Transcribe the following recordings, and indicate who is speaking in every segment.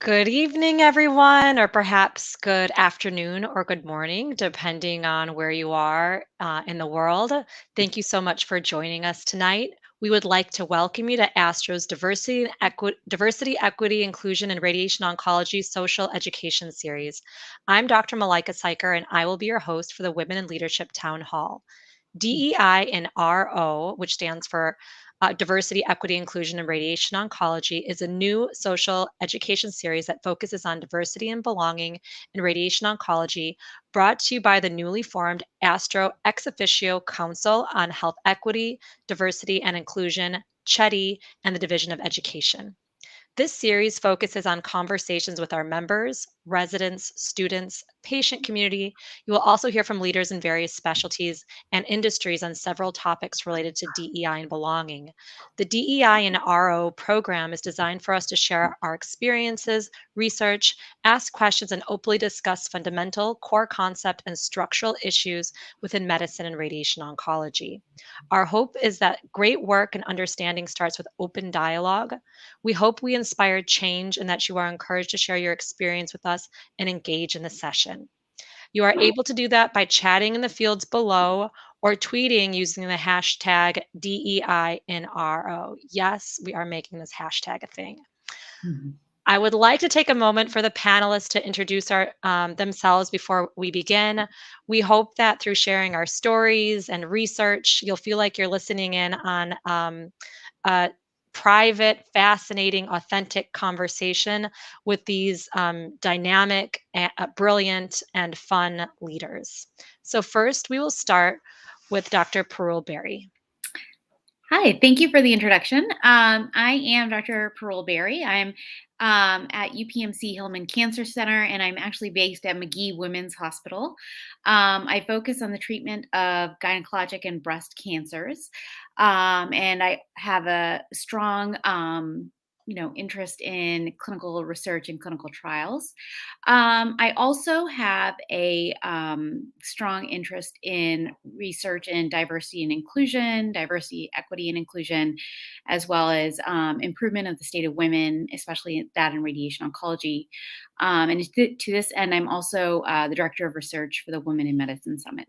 Speaker 1: Good evening, everyone, or perhaps good afternoon or good morning, depending on where you are in the world. Thank you so much for joining us tonight. We would like to welcome you to Astro's Diversity, Equity, Inclusion, and Radiation Oncology Social Education Series. I'm Dr. Malika Siker, and I will be your host for the Women in Leadership Town Hall. DEINRO, which stands for Diversity, Equity, Inclusion, and Radiation Oncology, is a new social education series that focuses on diversity and belonging in radiation oncology, brought to you by the newly formed ASTRO Ex Officio Council on Health Equity, Diversity, and Inclusion, CHETI, and the Division of Education. This series focuses on conversations with our members, residents, students, patient community. You will also hear from leaders in various specialties and industries on several topics related to DEI and belonging. The DEI and RO program is designed for us to share our experiences, research, ask questions, and openly discuss fundamental, core concept, and structural issues within medicine and radiation oncology. Our hope is that great work and understanding starts with open dialogue. We hope we inspire change and that you are encouraged to share your experience with us and engage in the session. You are able to do that by chatting in the fields below or tweeting using the hashtag DEINRO. Yes, we are making this hashtag a thing. I would like to take a moment for the panelists to introduce themselves before we begin. We hope that through sharing our stories and research, you'll feel like you're listening in on a private, fascinating, authentic conversation with these dynamic, brilliant, and fun leaders. So first, we will start with Dr. Parul Berry.
Speaker 2: Hi, thank you for the introduction. I am Dr. Parul Berry. I'm at UPMC Hillman Cancer Center, and I'm actually based at McGee Women's Hospital. I focus on the treatment of gynecologic and breast cancers, and I have a strong interest in clinical research and clinical trials. I also have a strong interest in research in diversity and inclusion, diversity, equity, and inclusion, as well as improvement of the state of women, especially that in radiation oncology. And to this end, I'm also the director of research for the Women in Medicine Summit.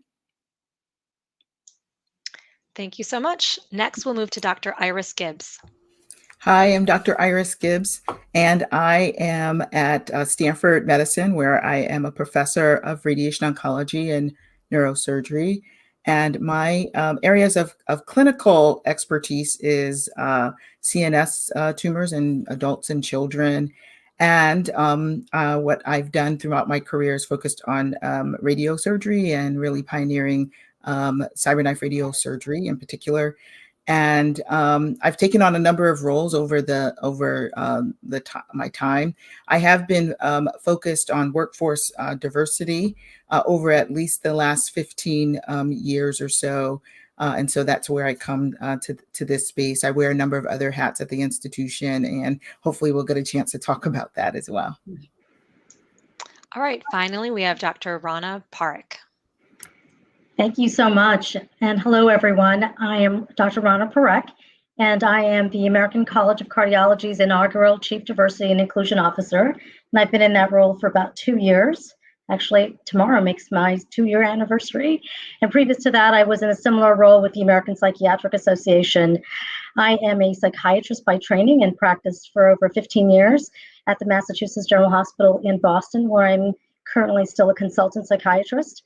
Speaker 1: Thank you so much. Next, we'll move to Dr. Iris Gibbs.
Speaker 3: Hi, I'm Dr. Iris Gibbs, and I am at Stanford Medicine, where I am a professor of radiation oncology and neurosurgery. And my areas of clinical expertise is CNS tumors in adults and children. And what I've done throughout my career is focused on radiosurgery and really pioneering cyberknife radiosurgery in particular. And I've taken on a number of roles over my time. I have been focused on workforce diversity over at least the last 15 years or so. And so that's where I come to this space. I wear a number of other hats at the institution, and hopefully we'll get a chance to talk about that as well.
Speaker 1: All right, finally, we have Dr. Ranna Parekh.
Speaker 4: Thank you so much. And hello, everyone. I am Dr. Ranna Parekh, and I am the American College of Cardiology's inaugural Chief Diversity and Inclusion Officer. And I've been in that role for about 2 years. Actually, tomorrow makes my 2-year anniversary. And previous to that, I was in a similar role with the American Psychiatric Association. I am a psychiatrist by training and practiced for over 15 years at the Massachusetts General Hospital in Boston, where I'm currently still a consultant psychiatrist.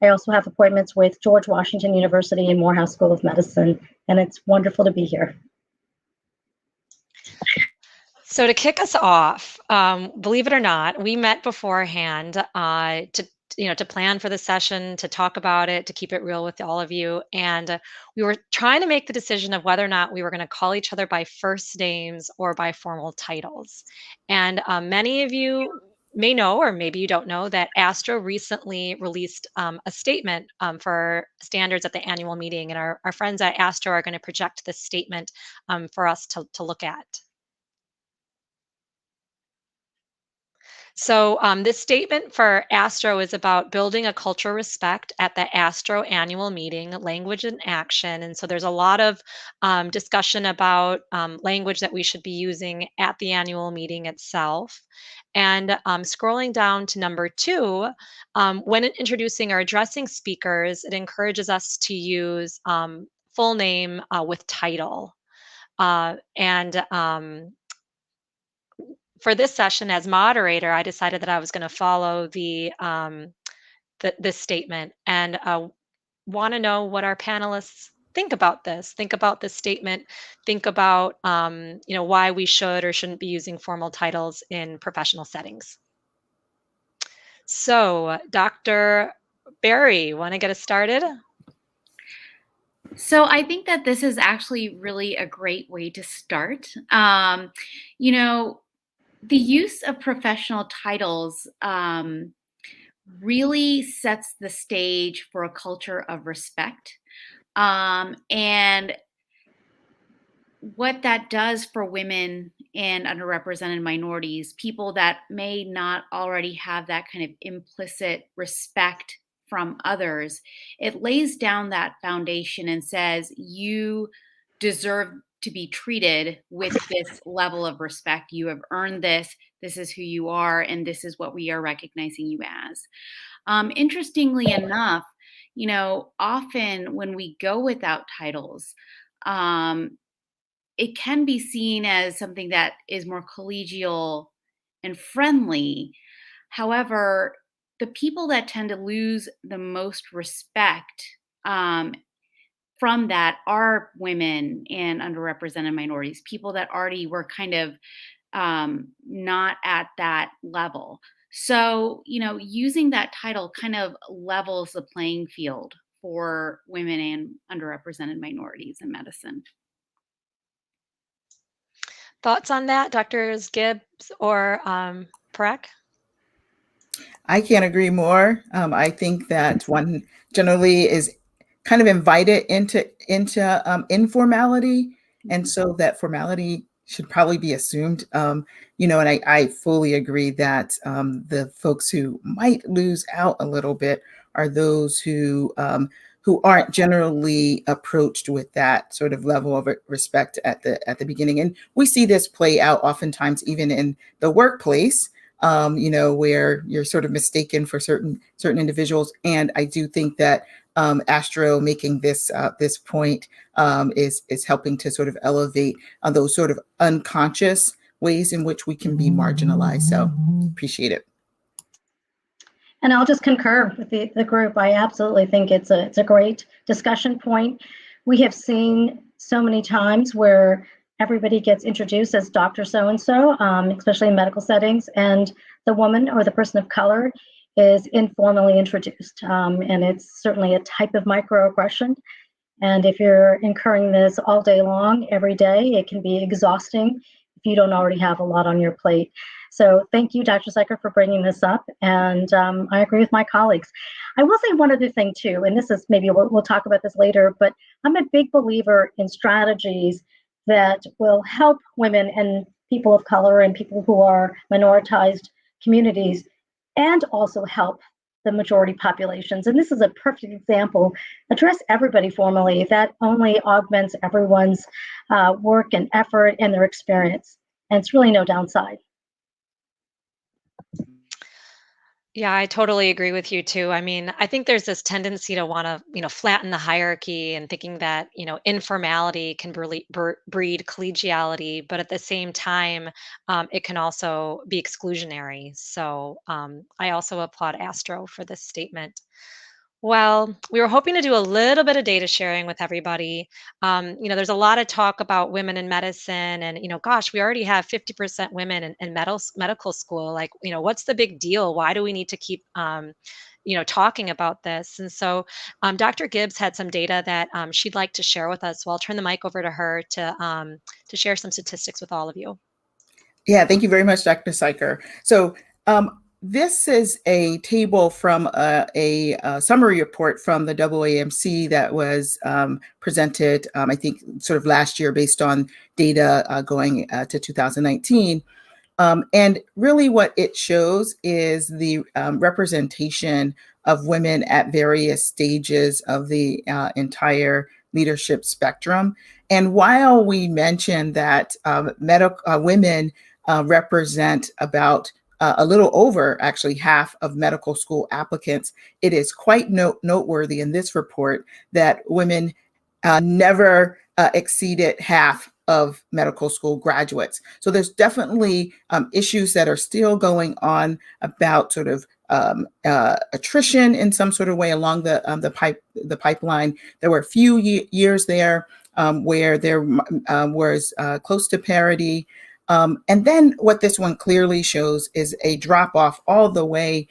Speaker 4: I also have appointments with George Washington University and Morehouse School of Medicine, and it's wonderful to be here.
Speaker 1: So to kick us off, believe it or not, we met beforehand to plan for the session, to talk about it, to keep it real with all of you. And we were trying to make the decision of whether or not we were going to call each other by first names or by formal titles. And many of you may know, or maybe you don't know, that ASTRO recently released a statement for standards at the annual meeting. And our friends at ASTRO are going to project this statement for us to look at. So this statement for ASTRO is about building a culture of respect at the ASTRO annual meeting, language and action. And so there's a lot of discussion about language that we should be using at the annual meeting itself. And scrolling down to number 2, when introducing or addressing speakers, it encourages us to use full name with title. And for this session as moderator, I decided that I was going to follow this statement, and want to know what our panelists think about this. Think about this statement. Think about why we should or shouldn't be using formal titles in professional settings. So, Dr. Barry, want to get us started?
Speaker 2: So I think that this is actually really a great way to start. The use of professional titles really sets the stage for a culture of respect. And what that does for women and underrepresented minorities, people that may not already have that kind of implicit respect from others, it lays down that foundation and says, you deserve to be treated with this level of respect. You have earned this. This is who you are, and this is what we are recognizing you as. Interestingly enough, often when we go without titles, it can be seen as something that is more collegial and friendly. However, the people that tend to lose the most respect from that are women and underrepresented minorities, people that already were kind of not at that level. So, using that title kind of levels the playing field for women and underrepresented minorities in medicine.
Speaker 1: Thoughts on that, Drs. Gibbs or Parekh?
Speaker 3: I can't agree more. I think that one generally is kind of invited into informality, and so that formality should probably be assumed. And I fully agree that the folks who might lose out a little bit are those who aren't generally approached with that sort of level of respect at the beginning. And we see this play out oftentimes even in the workplace. Where you're sort of mistaken for certain individuals. And I do think that ASTRO making this point is helping to sort of elevate those sort of unconscious ways in which we can be marginalized. So appreciate it.
Speaker 4: And I'll just concur with the group. I absolutely think it's a great discussion point. We have seen so many times where everybody gets introduced as Dr. So-and-so, especially in medical settings, and the woman or the person of color is informally introduced. And it's certainly a type of microaggression. And if you're incurring this all day long, every day, it can be exhausting if you don't already have a lot on your plate. So thank you, Dr. Siker, for bringing this up. And I agree with my colleagues. I will say one other thing too, and this is maybe we'll talk about this later, but I'm a big believer in strategies that will help women and people of color and people who are minoritized communities, and also help the majority populations. And this is a perfect example. Address everybody formally. That only augments everyone's work and effort and their experience. And it's really no downside.
Speaker 1: Yeah, I totally agree with you too. I mean, I think there's this tendency to want to, flatten the hierarchy and thinking that, informality can breed collegiality, but at the same time, it can also be exclusionary. So I also applaud ASTRO for this statement. Well, we were hoping to do a little bit of data sharing with everybody. There's a lot of talk about women in medicine, and gosh, we already have 50% women in medical school. Like, what's the big deal? Why do we need to keep, talking about this? And so, Dr. Gibbs had some data that she'd like to share with us. So I'll turn the mic over to her to share some statistics with all of you.
Speaker 3: Yeah, thank you very much, Dr. Siker. So. This is a table from a summary report from the UPMC that was presented, I think, sort of last year based on data going to 2019. And really what it shows is the representation of women at various stages of the entire leadership spectrum. And while we mentioned that women represent about a little over actually half of medical school applicants, it is quite noteworthy in this report that women never exceeded half of medical school graduates. So there's definitely issues that are still going on about sort of attrition in some sort of way along the pipeline. There were a few years there where there was close to parity. And then what this one clearly shows is a drop off all the way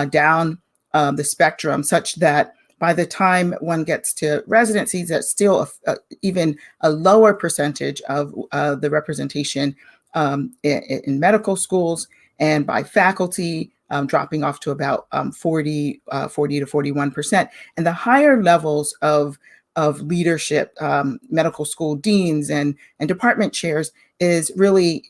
Speaker 3: down the spectrum, such that by the time one gets to residencies, that's still even a lower percentage of the representation in medical schools, and by faculty dropping off to about 40 to 41%. And the higher levels of leadership, medical school deans and department chairs is really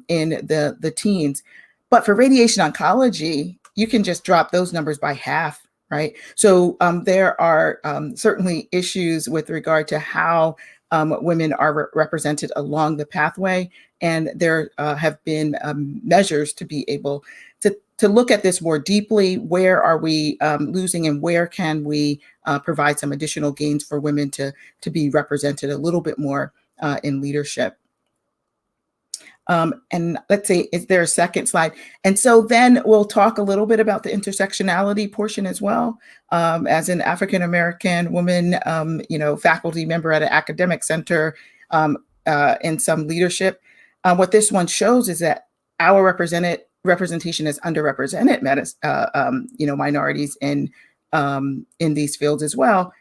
Speaker 3: in the teens. But for radiation oncology, you can just drop those numbers by half. Right. So there are certainly issues with regard to how women are represented along the pathway. And there have been measures to be able to look at this more deeply. Where are we losing, and where can we provide some additional gains for women to be represented a little bit more in leadership? And let's say, is there a second slide? And so then we'll talk a little bit about the intersectionality portion as well. As an African-American woman, faculty member at an academic center in some leadership, what this one shows is that our representation is underrepresented minorities in these fields as well,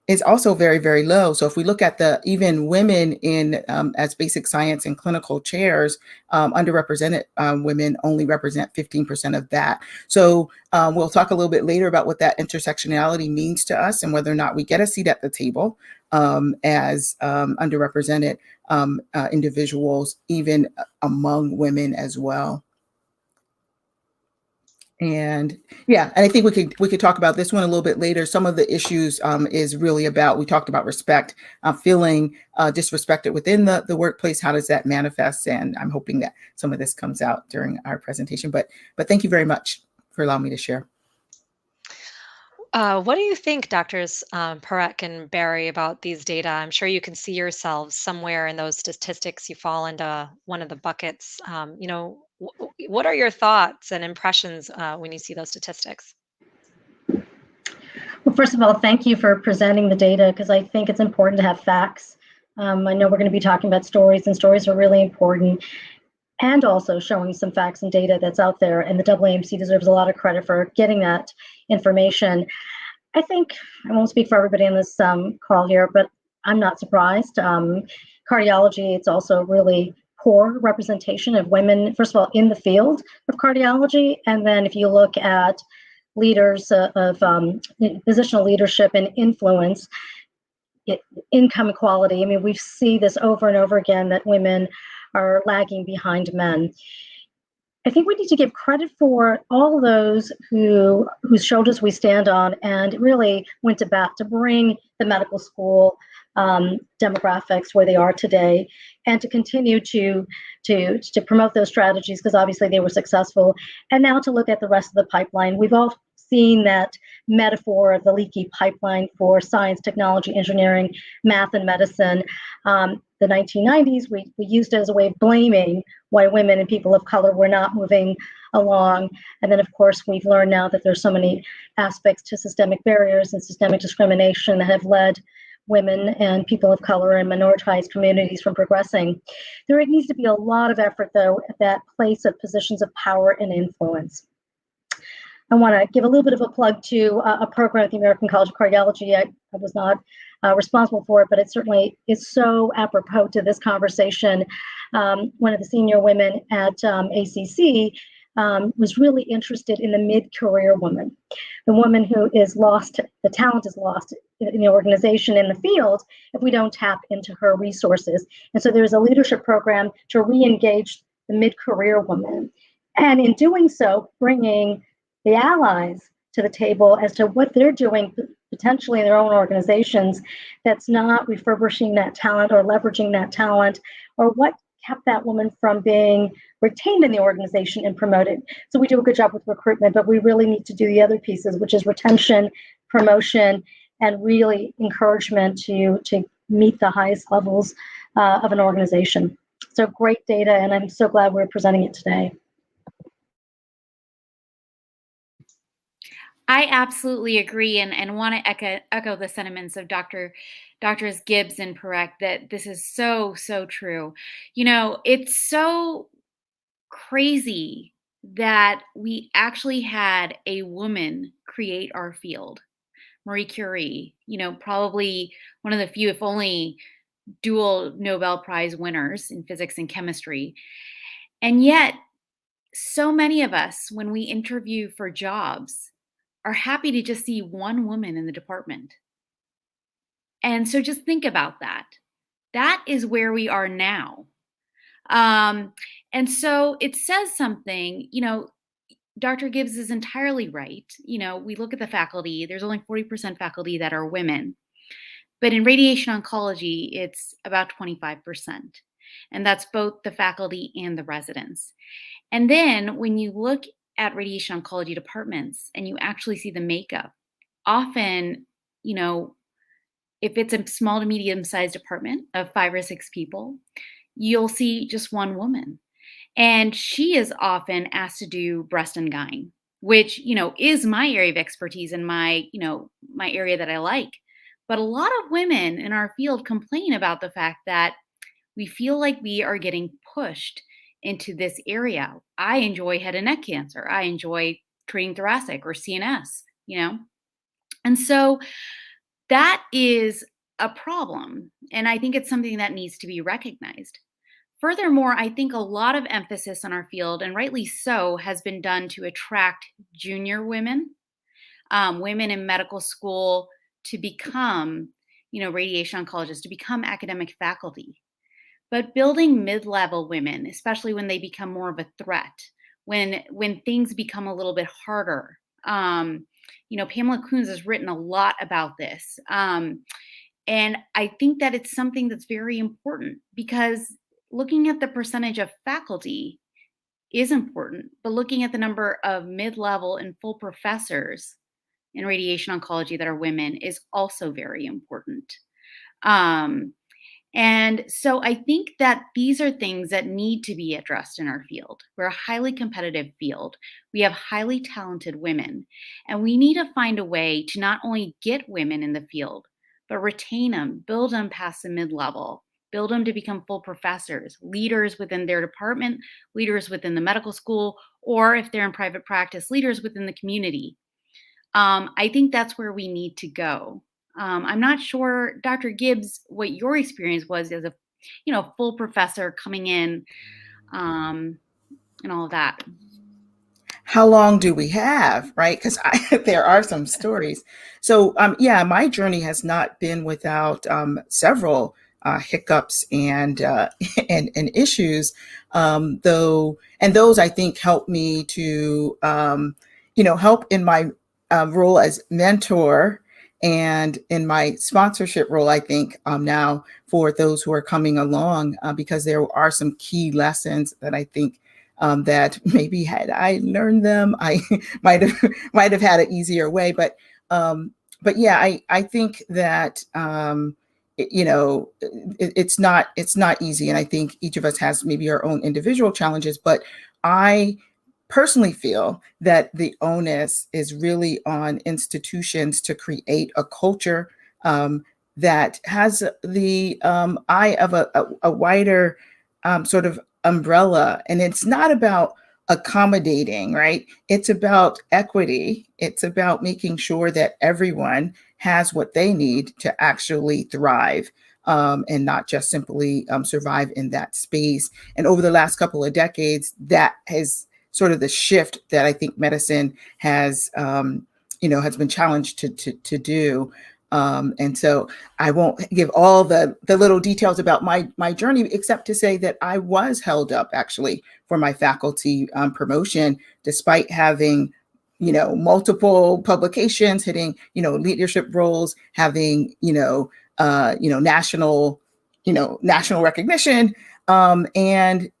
Speaker 3: is also very, very low. So if we look at even women in as basic science and clinical chairs, underrepresented women only represent 15% of that. So we'll talk a little bit later about what that intersectionality means to us and whether or not we get a seat at the table as underrepresented individuals, even among women as well. And yeah, and I think we could talk about this one a little bit later. Some of the issues is really about, we talked about respect, feeling disrespected within the workplace. How does that manifest? And I'm hoping that some of this comes out during our presentation. But thank you very much for allowing me to share.
Speaker 1: What do you think, Doctors Parekh and Barry, about these data? I'm sure you can see yourselves somewhere in those statistics. You fall into one of the buckets. What are your thoughts and impressions when you see those statistics?
Speaker 4: Well, first of all, thank you for presenting the data, because I think it's important to have facts. I know we're going to be talking about stories, and stories are really important, and also showing some facts and data that's out there. And the AAMC deserves a lot of credit for getting that information. I think, I won't speak for everybody on this call here, but I'm not surprised. Cardiology, it's also really poor representation of women, first of all, in the field of cardiology. And then if you look at leaders of positional leadership and influence, income equality, I mean, we see this over and over again, that women are lagging behind men. I think we need to give credit for all those whose shoulders we stand on and really went to bat to bring the medical school demographics where they are today, and to continue to promote those strategies, because obviously they were successful. And now to look at the rest of the pipeline. We've all seen that metaphor of the leaky pipeline for science, technology, engineering, math, and medicine. The 1990s, we used it as a way of blaming why women and people of color were not moving along. And then, of course, we've learned now that there's so many aspects to systemic barriers and systemic discrimination that have led women and people of color and minoritized communities from progressing. There needs to be a lot of effort, though, at that place of positions of power and influence. I want to give a little bit of a plug to a program at the American College of Cardiology. I was not responsible for it, but it certainly is so apropos to this conversation. One of the senior women at ACC was really interested in the mid-career woman, the woman who is lost, the talent is lost in the organization, in the field, if we don't tap into her resources. And so there's a leadership program to re-engage the mid-career woman. And in doing so, bringing the allies to the table as to what they're doing potentially in their own organizations that's not refurbishing that talent or leveraging that talent, or what kept that woman from being retained in the organization and promoted. So we do a good job with recruitment, but we really need to do the other pieces, which is retention, promotion, and really encouragement to meet the highest levels of an organization. So great data, and I'm so glad we're presenting it today.
Speaker 2: I absolutely agree, and want to echo the sentiments of Doctors Gibbs and Parekh that this is so true. You know, it's so crazy that we actually had a woman create our field, Marie Curie. You know, probably one of the few, if only, dual Nobel Prize winners in physics and chemistry, and yet so many of us, when we interview for jobs, are happy to just see one woman in the department. And so just think about that. That is where we are now. And so it says something, you know, Dr. Gibbs is entirely right. You know, we look at the faculty, there's only 40% faculty that are women. But in radiation oncology, it's about 25%. And that's both the faculty and the residents. And then when you look at radiation oncology departments and you actually see the makeup, often, you know, if it's a small to medium sized department of 5 or 6 people, you'll see just one woman. And she is often asked to do breast and gyne, which, you know, is my area of expertise and my, you know, my area that I like. But a lot of women in our field complain about the fact that we feel like we are getting pushed into this area. I enjoy head and neck cancer. I enjoy treating thoracic or CNS, you know? And so that is a problem. And I think it's something that needs to be recognized. Furthermore, I think a lot of emphasis on our field, and rightly so, has been done to attract junior women, women in medical school to become, you know, radiation oncologists, to become academic faculty. But building mid-level women, especially when they become more of a threat, when things become a little bit harder. You know, Pamela Coons has written a lot about this. And I think that it's something that's very important, because looking at the percentage of faculty is important, but looking at the number of mid-level and full professors in radiation oncology that are women is also very important. And so I think that these are things that need to be addressed in our field. We're a highly competitive field. We have highly talented women, and we need to find a way to not only get women in the field, but retain them, build them past the mid-level, build them to become full professors, leaders within their department, leaders within the medical school, or if they're in private practice, leaders within the community. I think that's where we need to go. I'm not sure, Dr. Gibbs, what your experience was as a, you know, full professor coming in, and all of that.
Speaker 3: How long do we have, right? Because there are some stories. So yeah, my journey has not been without several hiccups and issues, though, and those I think help me to you know, help in my role as mentor and in my sponsorship role, I think now for those who are coming along, because there are some key lessons that I think that maybe had I learned them, I might have had an easier way. But yeah, I think that you know, it's not easy, and I think each of us has maybe our own individual challenges. But I personally feel that the onus is really on institutions to create a culture that has the eye of a wider sort of umbrella. And it's not about accommodating, right? It's about equity. It's about making sure that everyone has what they need to actually thrive, and not just simply survive in that space. And over the last couple of decades, that has sort of the shift that I think medicine has, you know, has been challenged to do. And so I won't give all the little details about my journey, except to say that I was held up actually for my faculty promotion, despite having, multiple publications, hitting, leadership roles, having, national, national recognition. And,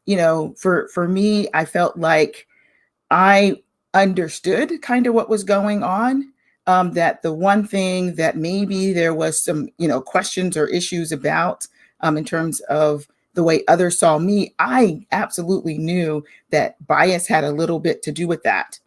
Speaker 3: for me, I felt like I understood kind of what was going on. That the one thing that maybe there was some, questions or issues about in terms of the way others saw me, I absolutely knew that bias had a little bit to do with that.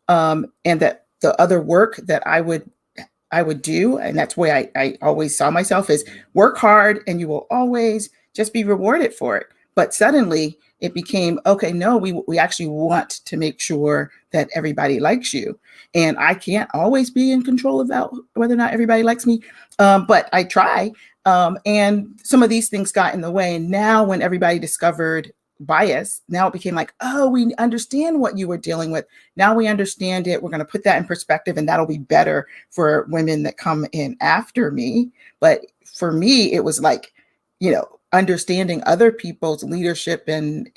Speaker 3: And that the other work that I would do, and that's why I always saw myself, as work hard and you will always just be rewarded for it. But suddenly it became, okay, no, we actually want to make sure that everybody likes you. And I can't always be in control about whether or not everybody likes me, but I try. And some of these things got in the way. And now when everybody discovered bias, now it became like, oh, we understand what you were dealing with. Now we understand it. We're going to put that in perspective, and that'll be better for women that come in after me. But for me, it was like, understanding other people's leadership and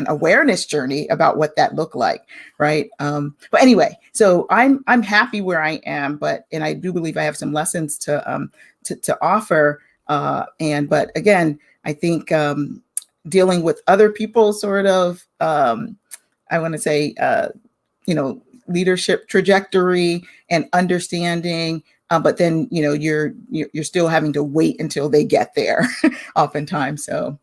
Speaker 3: awareness journey about what that looked like, right? But anyway, so I'm happy where I am, and I do believe I have some lessons to offer. But again, I think dealing with other people's sort of, I want to say, leadership trajectory and understanding. But then, you're still having to wait until they get there oftentimes. So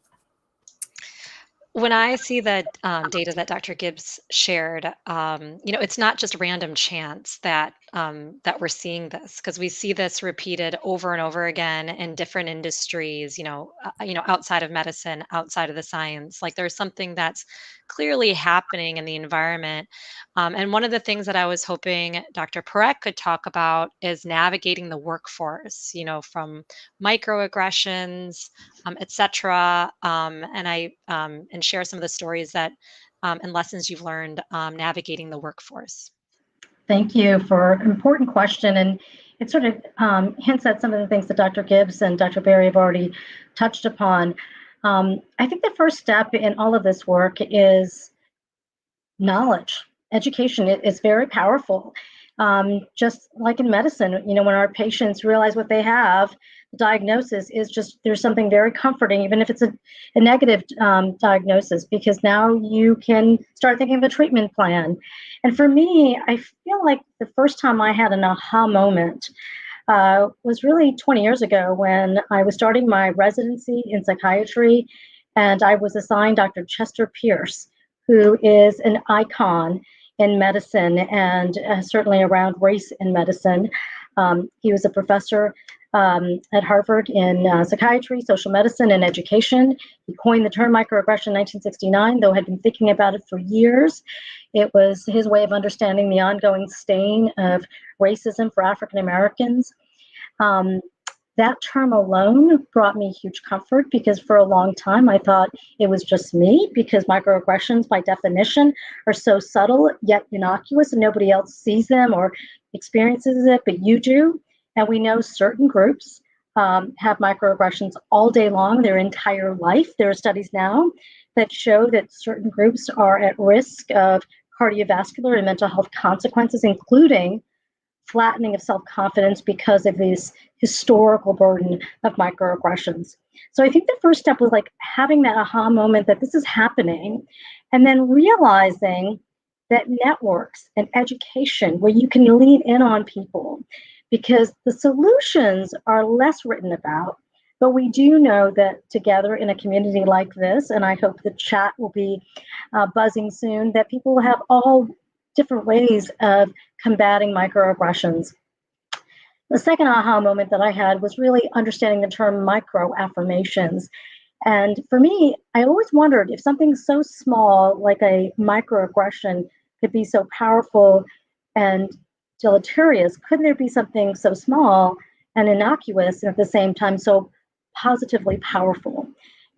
Speaker 1: when I see the data that Dr. Gibbs shared, it's not just random chance that that we're seeing this, because we see this repeated over and over again in different industries. Outside of medicine, outside of the science. Like there's something that's clearly happening in the environment. And one of the things that I was hoping Dr. Parekh could talk about is navigating the workforce. From microaggressions, etc. And share some of the stories that and lessons you've learned navigating the workforce.
Speaker 4: Thank you for an important question. And it sort of hints at some of the things that Dr. Gibbs and Dr. Berry have already touched upon. I think the first step in all of this work is knowledge. Education is very powerful. Just like in medicine, when our patients realize what they have, the diagnosis is just, there's something very comforting, even if it's a negative diagnosis, because now you can start thinking of a treatment plan. And for me, I feel like the first time I had an aha moment was really 20 years ago when I was starting my residency in psychiatry, and I was assigned Dr. Chester Pierce, who is an icon in medicine and certainly around race in medicine. He was a professor at Harvard in psychiatry, social medicine, and education. He coined the term microaggression in 1969, though had been thinking about it for years. It was his way of understanding the ongoing stain of racism for African Americans. That term alone brought me huge comfort, because for a long time I thought it was just me, because microaggressions by definition are so subtle yet innocuous and nobody else sees them or experiences it, but you do. And we know certain groups have microaggressions all day long, their entire life. There are studies now that show that certain groups are at risk of cardiovascular and mental health consequences, including flattening of self-confidence because of this historical burden of microaggressions. So I think the first step was like having that aha moment that this is happening, and then realizing that networks and education where you can lean in on people, because the solutions are less written about, but we do know that together in a community like this, and I hope the chat will be buzzing soon, that people will have all different ways of combating microaggressions. The second aha moment that I had was really understanding the term microaffirmations. And for me, I always wondered if something so small like a microaggression could be so powerful and deleterious. Couldn't there be something so small and innocuous and at the same time so positively powerful?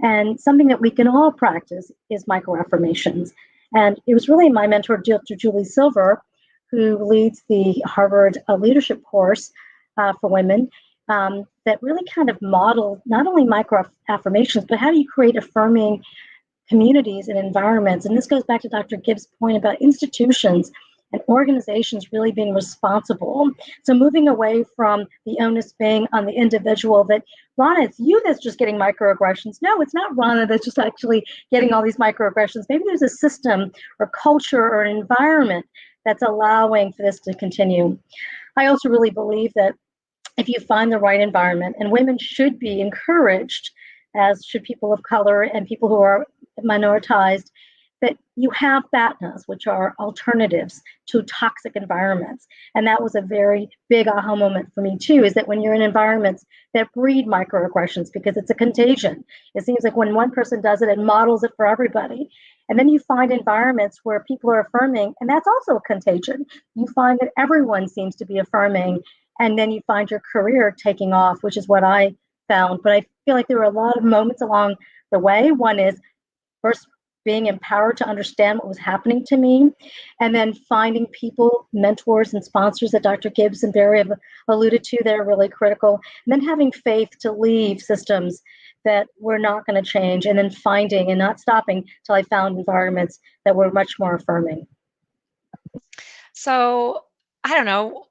Speaker 4: And something that we can all practice is microaffirmations. And it was really my mentor, Dr. Julie Silver, who leads the Harvard leadership course for women. that really kind of model not only micro affirmations, but how do you create affirming communities and environments. And this goes back to Dr. Gibbs' point about institutions and organizations really being responsible. So moving away from the onus being on the individual that, Ranna, it's you that's just getting microaggressions. No, it's not Ranna that's just actually getting all these microaggressions. Maybe there's a system or culture or an environment that's allowing for this to continue. I also really believe that if you find the right environment, and women should be encouraged, as should people of color and people who are minoritized, that you have BATNAs, which are alternatives to toxic environments. And that was a very big aha moment for me too, is that when you're in environments that breed microaggressions, because it's a contagion, it seems like when one person does it, it models it for everybody. And then you find environments where people are affirming, and that's also a contagion. You find that everyone seems to be affirming, and then you find your career taking off, which is what I found. But I feel like there were a lot of moments along the way. One is first being empowered to understand what was happening to me, and then finding people, mentors and sponsors that Dr. Gibbs and Barry have alluded to that are really critical, and then having faith to leave systems that were not going to change, and then finding and not stopping till I found environments that were much more affirming.
Speaker 1: So I don't know,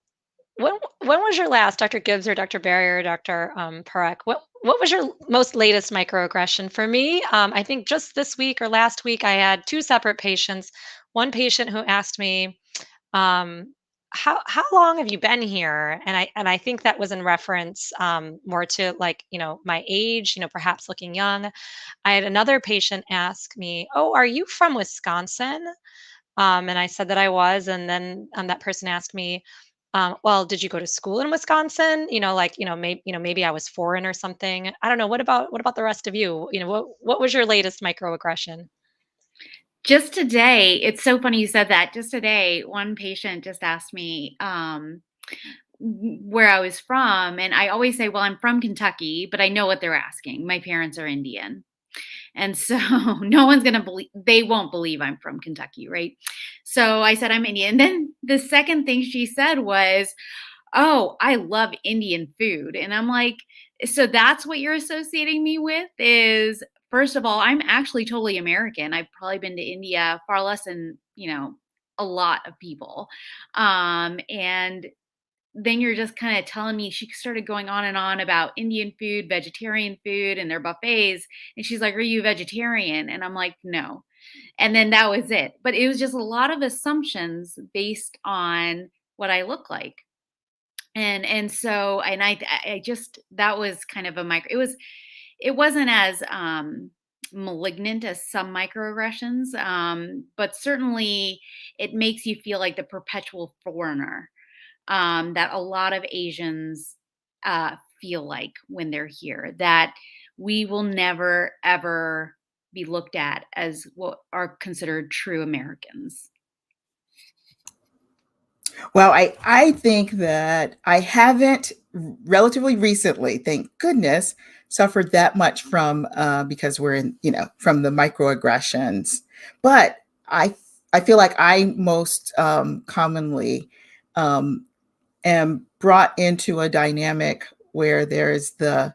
Speaker 1: when was your last, Dr. Gibbs or Dr. Barry or Dr. Parekh? What was your most latest microaggression? For me, I think just this week or last week, I had two separate patients. One patient who asked me, how long have you been here? And I think that was in reference more to, like, my age, perhaps looking young. I had another patient ask me, "Oh, are you from Wisconsin?" And I said that I was, and then that person asked me, "Well, did you go to school in Wisconsin? Maybe I was foreign or something." I don't know. What about the rest of you? What was your latest microaggression?
Speaker 2: Just today, it's so funny you said that. Just today, one patient just asked me where I was from. And I always say, well, I'm from Kentucky, but I know what they're asking. My parents are Indian. And so no one's going to believe, they won't believe I'm from Kentucky, right? So I said, I'm Indian. And then the second thing she said was, "Oh, I love Indian food." And I'm like, so that's what you're associating me with? Is, first of all, I'm actually totally American. I've probably been to India far less than, a lot of people. And then you're just kind of telling me, she started going on and on about Indian food, vegetarian food, and their buffets. And she's like, "Are you a vegetarian?" And I'm like, "No." And then that was it. But it was just a lot of assumptions based on what I look like. And I just, that was kind of a it wasn't as malignant as some microaggressions, but certainly it makes you feel like the perpetual foreigner, that a lot of Asians feel like when they're here, that we will never ever be looked at as what are considered true Americans.
Speaker 3: Well, I think that I haven't relatively recently, thank goodness, suffered that much from because we're in, from the microaggressions. But I feel like I most commonly am brought into a dynamic where there's the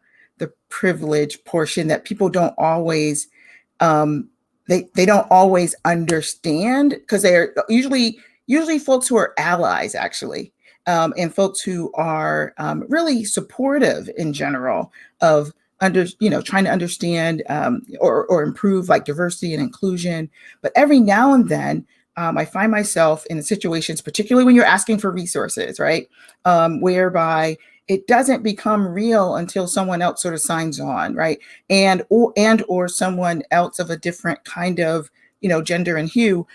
Speaker 3: privilege portion that people don't always they don't always understand, because they are usually folks who are allies, actually, and folks who are really supportive in general of trying to understand or improve, like, diversity and inclusion. But every now and then I find myself in situations, particularly when you're asking for resources, right, whereby it doesn't become real until someone else sort of signs on, right, or someone else of a different kind of gender and hue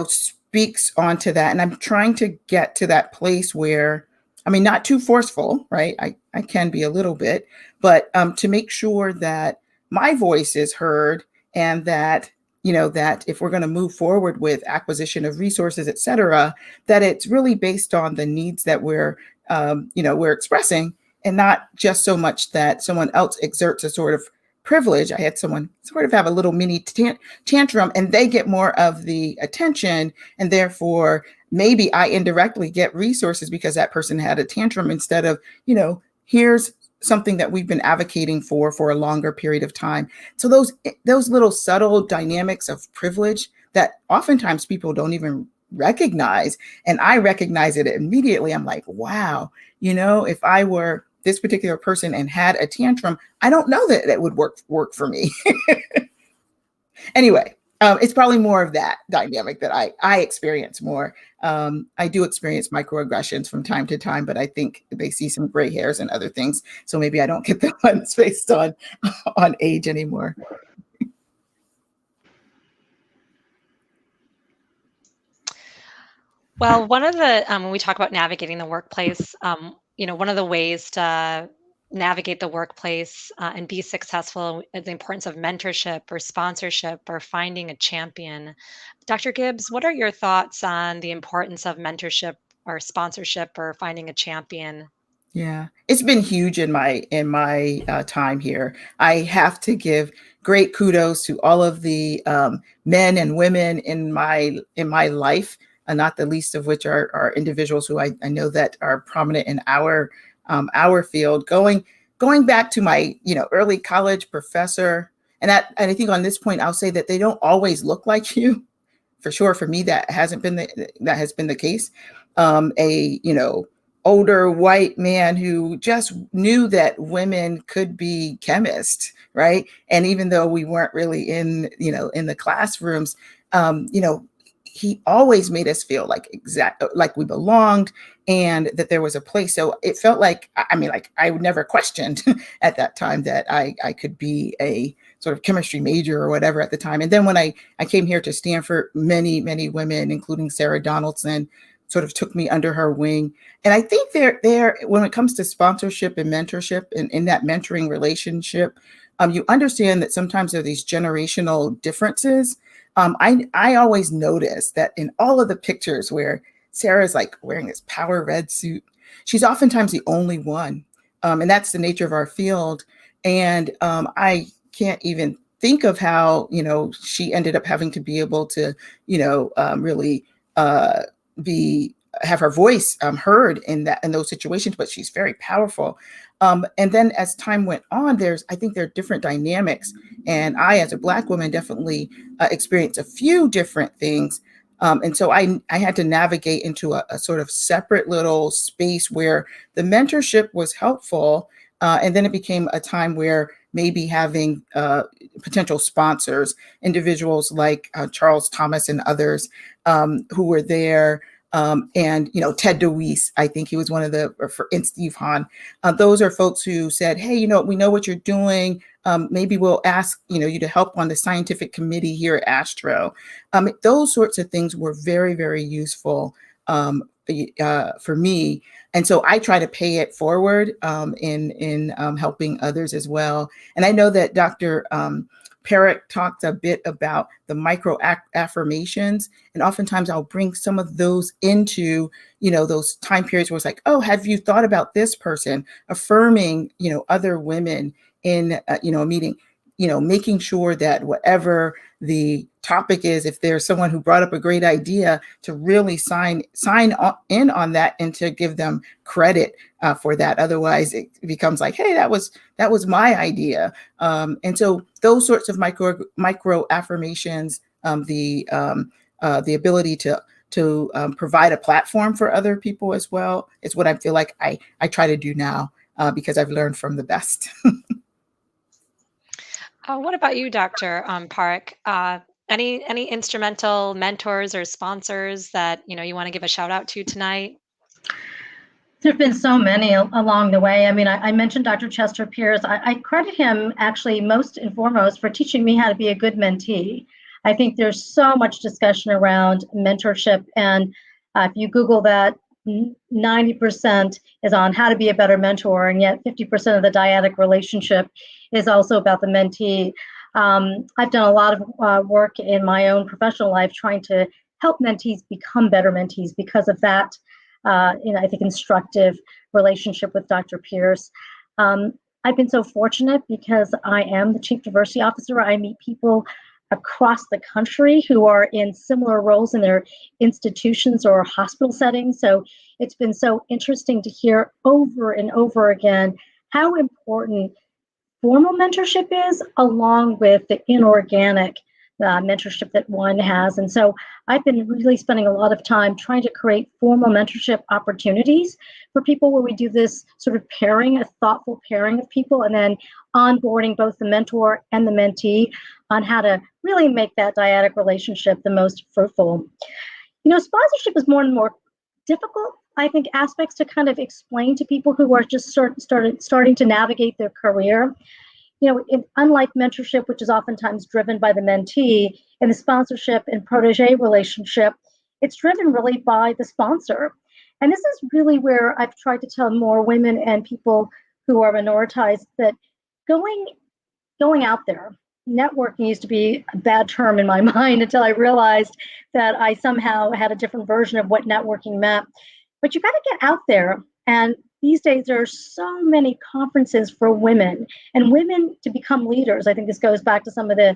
Speaker 3: speaks onto that. And I'm trying to get to that place where, I mean, not too forceful, right? I can be a little bit, but to make sure that my voice is heard, and that, that if we're going to move forward with acquisition of resources, et cetera, that it's really based on the needs that we're expressing, and not just so much that someone else exerts a sort of privilege. I had someone sort of have a little mini tantrum, and they get more of the attention, and therefore maybe I indirectly get resources because that person had a tantrum instead of, here's something that we've been advocating for a longer period of time. So those little subtle dynamics of privilege that oftentimes people don't even recognize, and I recognize it immediately. I'm like, wow, if I were this particular person and had a tantrum, I don't know that it would work for me. Anyway, it's probably more of that dynamic that I experience more. I do experience microaggressions from time to time, but I think they see some gray hairs and other things. So maybe I don't get the ones based on age anymore.
Speaker 1: Well, one of the when we talk about navigating the workplace, one of the ways to navigate the workplace and be successful is the importance of mentorship or sponsorship or finding a champion. Dr. Gibbs, what are your thoughts on the importance of mentorship or sponsorship or finding a champion?
Speaker 3: Yeah, it's been huge in my time here. I have to give great kudos to all of the men and women in my life, not the least of which are individuals who I know that are prominent in our field. Going back to my early college professor, and I think on this point I'll say that they don't always look like you. For sure, for me that has been the case. Older white man who just knew that women could be chemists, right? And even though we weren't really in the classrooms, he always made us feel like we belonged and that there was a place. So it felt like, I never questioned at that time that I could be a sort of chemistry major or whatever at the time. And then when I came here to Stanford, many, many women, including Sarah Donaldson, sort of took me under her wing. And I think there when it comes to sponsorship and mentorship and in that mentoring relationship, you understand that sometimes there are these generational differences. I always notice that in all of the pictures where Sarah's like wearing this power red suit, she's oftentimes the only one. And that's the nature of our field. And I can't even think of how, she ended up having to be able to, really have her voice heard in those situations, but she's very powerful. And then as time went on, I think there are different dynamics. And I, as a Black woman, definitely experienced a few different things. And so I had to navigate into a sort of separate little space where the mentorship was helpful. And then it became a time where maybe having potential sponsors, individuals like Charles Thomas and others who were there, and Ted DeWeese, I think he was one of and Steve Hahn. Those are folks who said, hey, we know what you're doing. Maybe we'll ask you to help on the scientific committee here at ASTRO. Those sorts of things were very, very useful for me. And so I try to pay it forward in helping others as well. And I know that Dr. Parekh talked a bit about the micro affirmations, and oftentimes I'll bring some of those into, those time periods where it's like, oh, have you thought about this person? Affirming, other women in, a meeting, making sure that whatever the topic is, if there's someone who brought up a great idea, to really sign in on that and to give them credit for that. Otherwise, it becomes like, hey, that was my idea. And so those sorts of micro affirmations, the ability to provide a platform for other people as well, is what I feel like I try to do now because I've learned from the best.
Speaker 1: What about you, Dr. Parekh? Any instrumental mentors or sponsors that you want to give a shout out to tonight?
Speaker 4: There have been so many along the way. I mentioned Dr. Chester Pierce. I credit him actually most and foremost for teaching me how to be a good mentee. I think there's so much discussion around mentorship, and if you Google that, 90% is on how to be a better mentor, and yet 50% of the dyadic relationship is also about the mentee. I've done a lot of work in my own professional life trying to help mentees become better mentees because of that, I think, instructive relationship with Dr. Pierce. I've been so fortunate because I am the Chief Diversity Officer. I meet people across the country who are in similar roles in their institutions or hospital settings. So it's been so interesting to hear over and over again how important formal mentorship is, along with the inorganic mentorship that one has. And so I've been really spending a lot of time trying to create formal mentorship opportunities for people where we do this sort of pairing, a thoughtful pairing of people, and then onboarding both the mentor and the mentee on how to really make that dyadic relationship the most fruitful. Sponsorship is more and more difficult, I think, aspects to kind of explain to people who are just starting to navigate their career. Unlike mentorship, which is oftentimes driven by the mentee, in the sponsorship and protege relationship, it's driven really by the sponsor. And this is really where I've tried to tell more women and people who are minoritized that going out there, networking used to be a bad term in my mind until I realized that I somehow had a different version of what networking meant. But you got to get out there. And these days, there are so many conferences for women and women to become leaders. I think this goes back to some of the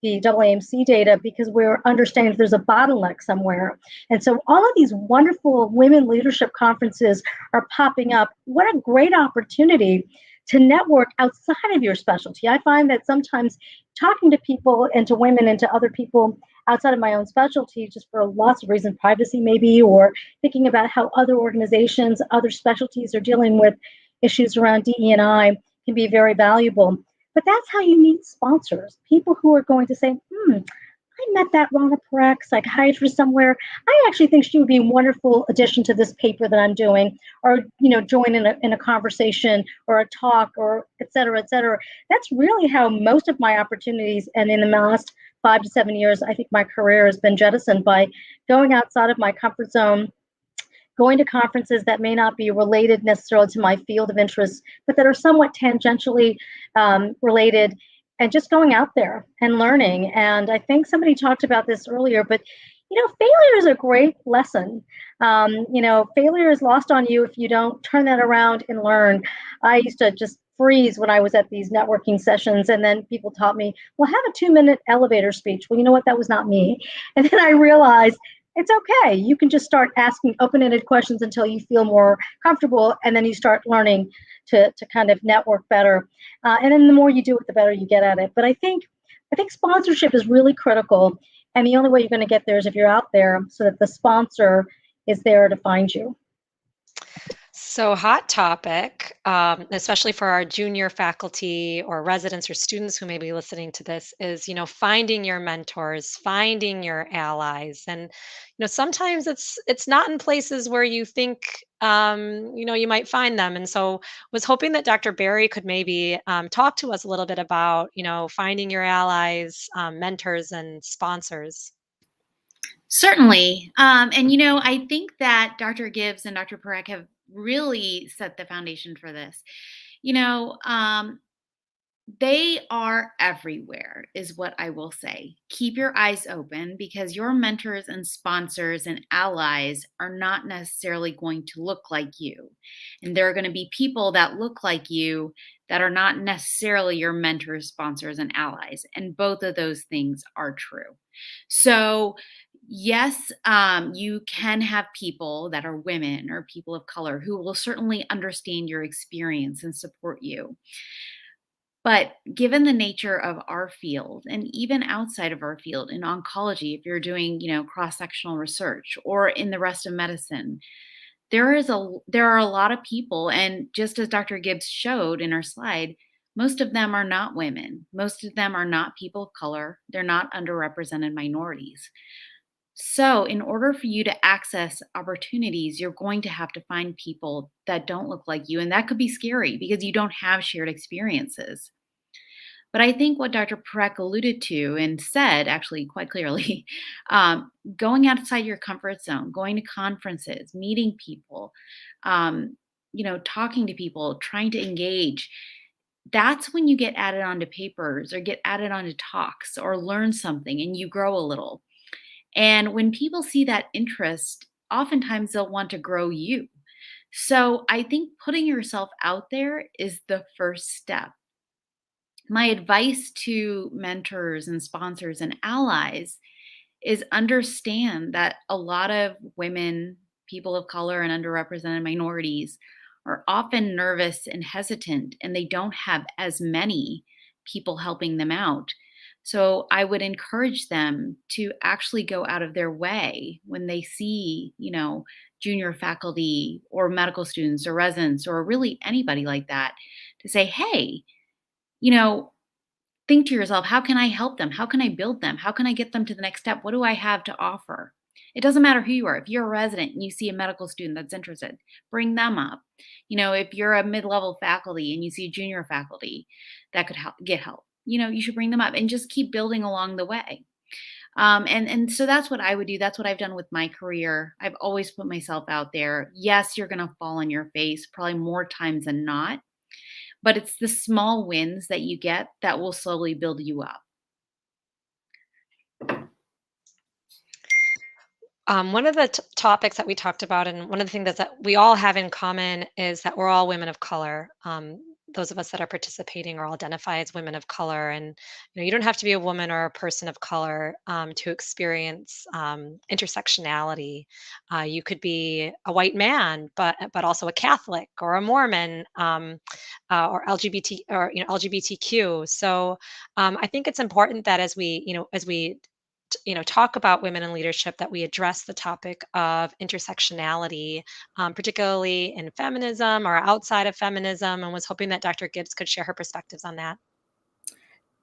Speaker 4: DEInRO data, because we're understanding that there's a bottleneck somewhere. And so all of these wonderful women leadership conferences are popping up. What a great opportunity to network outside of your specialty. I find that sometimes talking to people and to women and to other people outside of my own specialty, just for lots of reasons, privacy maybe, or thinking about how other organizations, other specialties are dealing with issues around DE&I, can be very valuable. But that's how you meet sponsors, people who are going to say, I met that Ranna Parekh psychiatrist somewhere. I actually think she would be a wonderful addition to this paper that I'm doing, or join in a conversation or a talk, or et cetera, et cetera. That's really how most of my opportunities, and in the last 5 to 7 years, I think my career has been jettisoned by going outside of my comfort zone, going to conferences that may not be related necessarily to my field of interest, but that are somewhat tangentially related, and just going out there and learning. And I think somebody talked about this earlier, but failure is a great lesson. Failure is lost on you if you don't turn that around and learn. I used to just freeze when I was at these networking sessions, and then people taught me, well, have a 2-minute elevator speech. Well, you know what? That was not me. And then I realized it's okay. You can just start asking open-ended questions until you feel more comfortable, and then you start learning to kind of network better. And then the more you do it, the better you get at it. But I think sponsorship is really critical. And the only way you're going to get there is if you're out there, so that the sponsor is there to find you.
Speaker 1: So hot topic, especially for our junior faculty or residents or students who may be listening to this, is, finding your mentors, finding your allies. And, sometimes it's not in places where you think, you might find them. And so was hoping that Dr. Berry could maybe talk to us a little bit about, finding your allies, mentors, and sponsors.
Speaker 2: Certainly. And, I think that Dr. Gibbs and Dr. Parekh have really set the foundation for this. They are everywhere, is what I will say. Keep your eyes open, because your mentors and sponsors and allies are not necessarily going to look like you. And there are going to be people that look like you that are not necessarily your mentors, sponsors, and allies. And both of those things are true. So yes, you can have people that are women or people of color who will certainly understand your experience and support you. But given the nature of our field, and even outside of our field in oncology, if you're doing, cross-sectional research, or in the rest of medicine, there are a lot of people, and just as Dr. Gibbs showed in our slide, most of them are not women. Most of them are not people of color. They're not underrepresented minorities. So in order for you to access opportunities, you're going to have to find people that don't look like you. And that could be scary because you don't have shared experiences. But I think what Dr. Parekh alluded to and said actually quite clearly, going outside your comfort zone, going to conferences, meeting people, talking to people, trying to engage, that's when you get added onto papers or get added onto talks or learn something and you grow a little. And when people see that interest, oftentimes they'll want to grow you. So I think putting yourself out there is the first step. My advice to mentors and sponsors and allies is understand that a lot of women, people of color, and underrepresented minorities are often nervous and hesitant, and they don't have as many people helping them out. So I would encourage them to actually go out of their way when they see, junior faculty or medical students or residents or really anybody like that to say, hey, you know, think to yourself, how can I help them? How can I build them? How can I get them to the next step? What do I have to offer? It doesn't matter who you are. If you're a resident and you see a medical student that's interested, bring them up. If you're a mid-level faculty and you see a junior faculty that could get help, you should bring them up and just keep building along the way. And so that's what I would do. That's what I've done with my career. I've always put myself out there. Yes, you're going to fall on your face probably more times than not, but it's the small wins that you get that will slowly build you up.
Speaker 1: One of the topics that we talked about, and one of the things that we all have in common, is that we're all women of color. Those of us that are participating or identify as women of color, and you don't have to be a woman or a person of color to experience intersectionality. You could be a white man, but also a Catholic or a Mormon, or LGBT or LGBTQ. So I think it's important that as we talk about women in leadership, that we address the topic of intersectionality, particularly in feminism or outside of feminism, and was hoping that Dr. Gibbs could share her perspectives on that.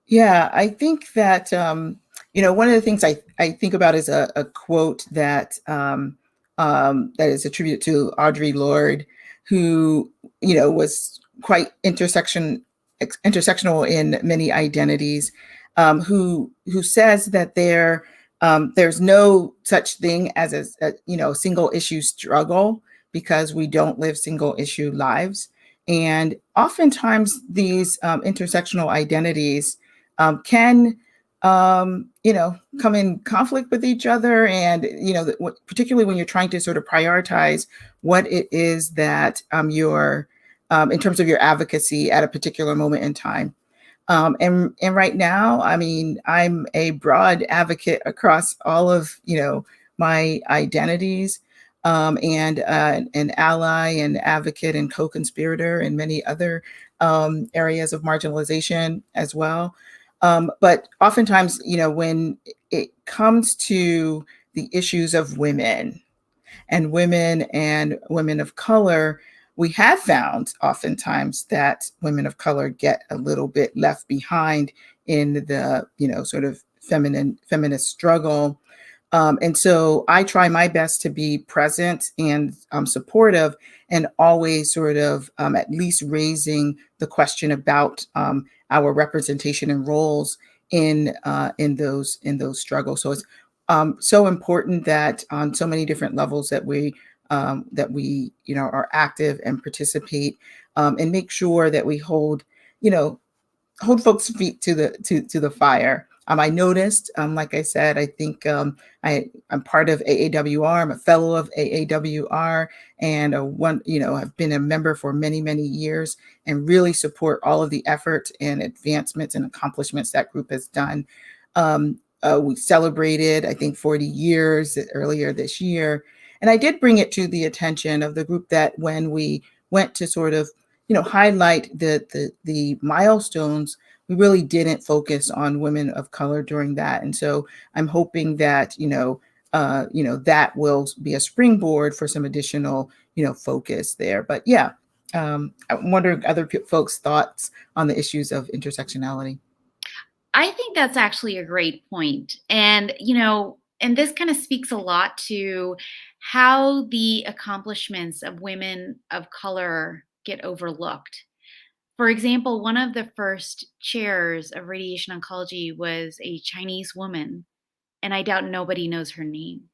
Speaker 3: Yeah, I think that one of the things I think about is a quote that that is attributed to Audre Lorde, who was quite intersectional in many identities, who says that there's no such thing as a single issue struggle because we don't live single issue lives, and oftentimes these intersectional identities can come in conflict with each other. And, particularly when you're trying to sort of prioritize what it is that you're in terms of your advocacy at a particular moment in time. And right now, I mean, I'm a broad advocate across all of, my identities, and an ally and advocate and co-conspirator in many other areas of marginalization as well. But oftentimes, when it comes to the issues of women and women of color, we have found oftentimes that women of color get a little bit left behind in the, sort of feminist struggle. And so I try my best to be present and supportive, and always sort of at least raising the question about our representation and roles in those struggles. So it's so important that on so many different levels that we are active and participate, and make sure that we hold folks' feet to the fire. I noticed, like I said, I think I'm part of AAWR. I'm a fellow of AAWR, and I've been a member for many, many years, and really support all of the effort and advancements and accomplishments that group has done. We celebrated, I think, 40 years earlier this year. And I did bring it to the attention of the group that when we went to sort of, highlight the milestones, we really didn't focus on women of color during that. And so I'm hoping that, that will be a springboard for some additional, focus there. But yeah, I'm wondering other folks' thoughts on the issues of intersectionality.
Speaker 2: I think that's actually a great point. And, and this kind of speaks a lot to how the accomplishments of women of color get overlooked. For example, one of the first chairs of radiation oncology was a Chinese woman, and I doubt nobody knows her name.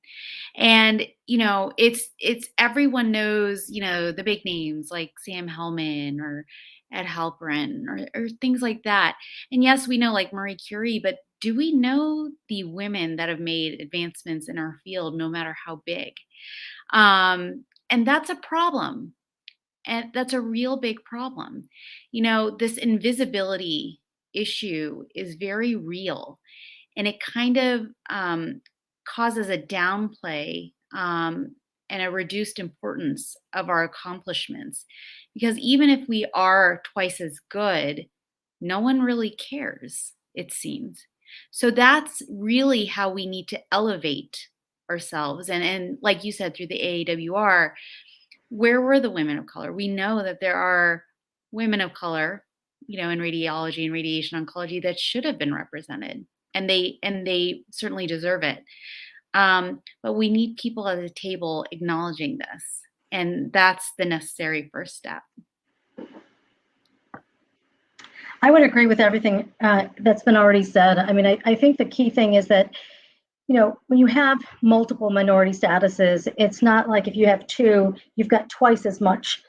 Speaker 2: And it's everyone knows the big names like Sam Hellman or Ed Halperin or things like that. And yes, we know like Marie Curie, but do we know the women that have made advancements in our field, no matter how big? And that's a problem. And that's a real big problem. This invisibility issue is very real, and it kind of causes a downplay and a reduced importance of our accomplishments. Because even if we are twice as good, no one really cares, it seems. So that's really how we need to elevate ourselves. And like you said, through the AAWR, where were the women of color? We know that there are women of color, in radiology and radiation oncology that should have been represented, and they certainly deserve it. But we need people at the table acknowledging this, and that's the necessary first step.
Speaker 4: I would agree with everything that's been already said. I mean, I think the key thing is that, when you have multiple minority statuses, it's not like if you have two, you've got twice as much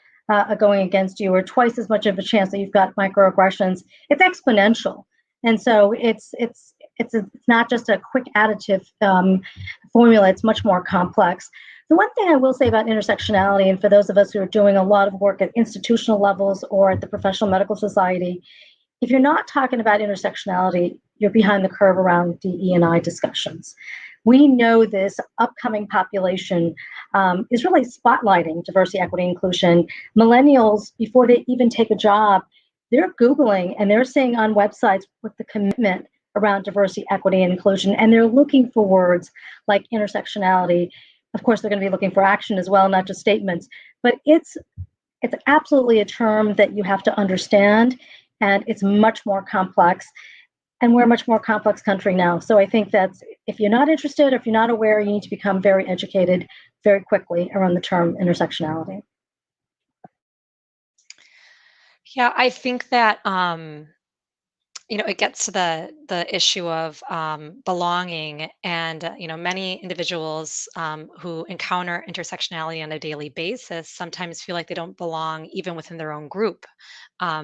Speaker 4: going against you, or twice as much of a chance that you've got microaggressions. It's exponential, and so it's not just a quick additive formula. It's much more complex. The one thing I will say about intersectionality, and for those of us who are doing a lot of work at institutional levels or at the Professional Medical Society, if you're not talking about intersectionality, you're behind the curve around DE&I discussions. We know this upcoming population is really spotlighting diversity, equity, inclusion. Millennials, before they even take a job, they're Googling and they're seeing on websites what the commitment around diversity, equity, and inclusion, and they're looking for words like intersectionality. Of course, they're going to be looking for action as well, not just statements, but it's absolutely a term that you have to understand, and it's much more complex. And we're a much more complex country now. So I think that's, if you're not interested, or if you're not aware, you need to become very educated very quickly around the term intersectionality.
Speaker 1: Yeah, I think that it gets to the issue of belonging, and many individuals who encounter intersectionality on a daily basis sometimes feel like they don't belong even within their own group,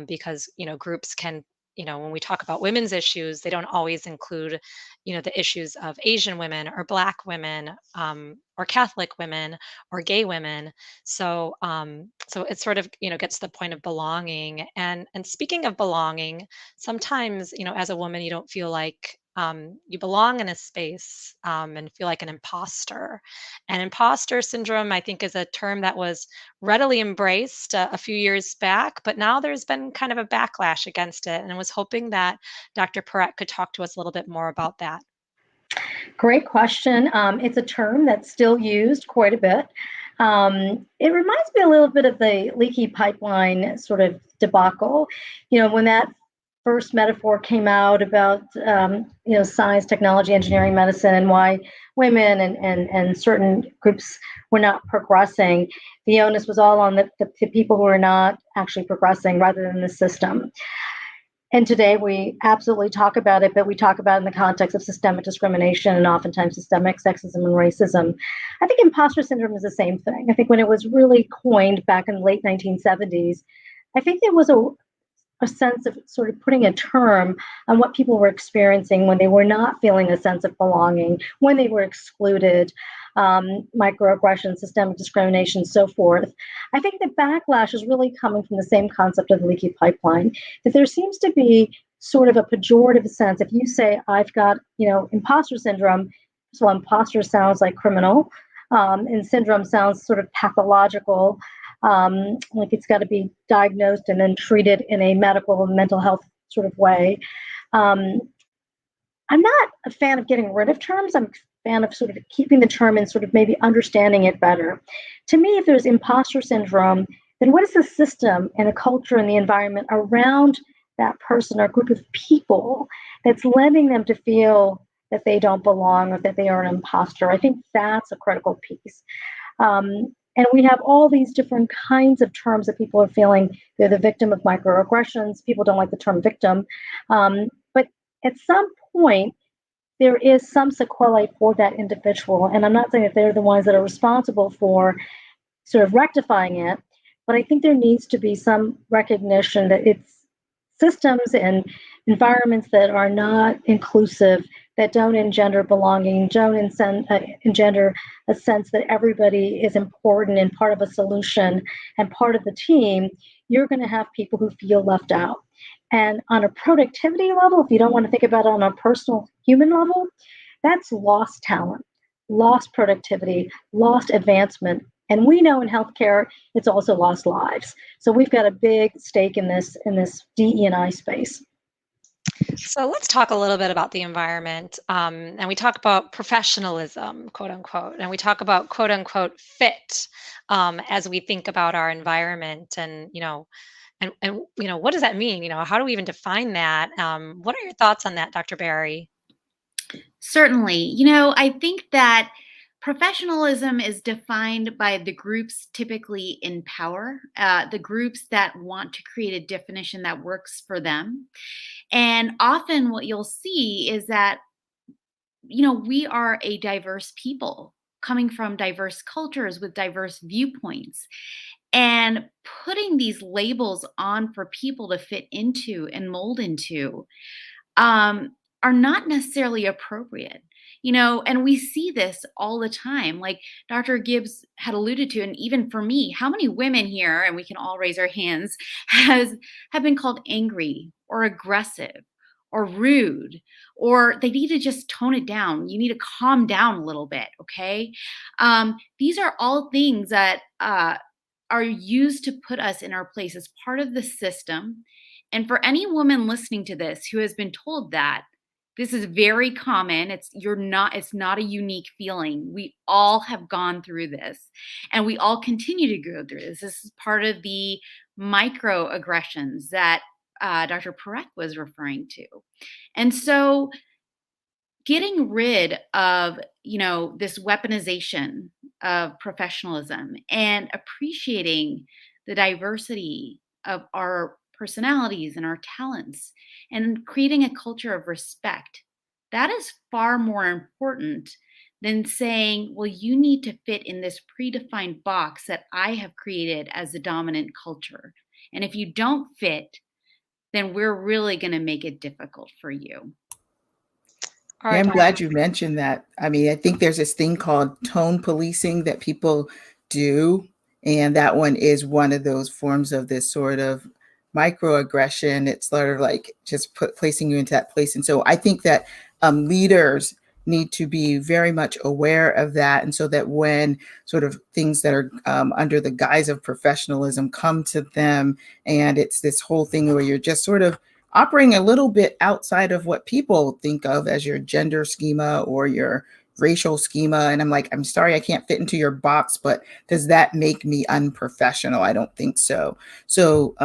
Speaker 1: because groups can, when we talk about women's issues, they don't always include the issues of Asian women or Black women, or Catholic women or gay women. So so it sort of gets to the point of belonging. And speaking of belonging, sometimes as a woman you don't feel like you belong in a space, and feel like an imposter. And imposter syndrome, I think, is a term that was readily embraced a few years back, but now there's been kind of a backlash against it. And I was hoping that Dr. Parekh could talk to us a little bit more about that.
Speaker 4: Great question. It's a term that's still used quite a bit. It reminds me a little bit of the leaky pipeline sort of debacle. When that first metaphor came out about science, technology, engineering, medicine, and why women and certain groups were not progressing, the onus was all on the people who are not actually progressing rather than the system. And today we absolutely talk about it, but we talk about it in the context of systemic discrimination and oftentimes systemic sexism and racism. I think imposter syndrome is the same thing. I think when it was really coined back in the late 1970s, I think there was a sense of sort of putting a term on what people were experiencing when they were not feeling a sense of belonging, when they were excluded, microaggression, systemic discrimination, so forth. I think the backlash is really coming from the same concept of the leaky pipeline, that there seems to be sort of a pejorative sense. If you say, I've got, imposter syndrome, so imposter sounds like criminal, and syndrome sounds sort of pathological, like it's got to be diagnosed and then treated in a medical and mental health sort of way. I'm not a fan of getting rid of terms. I'm a fan of sort of keeping the term and sort of maybe understanding it better. To me, if there's imposter syndrome, then what is the system and the culture and the environment around that person or group of people that's letting them to feel that they don't belong or that they are an imposter? I think that's a critical piece. And we have all these different kinds of terms that people are feeling they're the victim of microaggressions. People don't like the term victim. But at some point, there is some sequelae for that individual. And I'm not saying that they're the ones that are responsible for sort of rectifying it, but I think there needs to be some recognition that it's systems and environments that are not inclusive, that don't engender belonging, don't engender a sense that everybody is important and part of a solution and part of the team. You're going to have people who feel left out. And on a productivity level, if you don't want to think about it on a personal human level, that's lost talent, lost productivity, lost advancement. And we know in healthcare, it's also lost lives. So we've got a big stake in this DE&I space.
Speaker 1: So let's talk a little bit about the environment. And we talk about professionalism, quote unquote, and we talk about quote unquote fit as we think about our environment. And, what does that mean? How do we even define that? What are your thoughts on that, Dr. Barry?
Speaker 2: Certainly. I think that professionalism is defined by the groups typically in power, the groups that want to create a definition that works for them. And often what you'll see is that, we are a diverse people coming from diverse cultures with diverse viewpoints. And putting these labels on for people to fit into and mold into are not necessarily appropriate. And we see this all the time. Like Dr. Gibbs had alluded to, and even for me, how many women here, and we can all raise our hands, have been called angry or aggressive or rude, or they need to just tone it down. You need to calm down a little bit, okay? These are all things that are used to put us in our place as part of the system. And for any woman listening to this who has been told that, this is very common. It's not a unique feeling. We all have gone through this, and we all continue to go through this. This is part of the microaggressions that Dr. Parekh was referring to. And so getting rid of, this weaponization of professionalism and appreciating the diversity of our personalities and our talents and creating a culture of respect, that is far more important than saying, well, you need to fit in this predefined box that I have created as the dominant culture. And if you don't fit, then we're really going to make it difficult for you.
Speaker 3: Yeah, I'm glad you mentioned that. I mean, I think there's this thing called tone policing that people do. And that one is one of those forms of this sort of microaggression. It's sort of like just placing you into that place. And so I think that leaders need to be very much aware of that. And so that when sort of things that are under the guise of professionalism come to them, and it's this whole thing where you're just sort of operating a little bit outside of what people think of as your gender schema or your racial schema. And I'm like, I'm sorry, I can't fit into your box, but does that make me unprofessional? I don't think so. So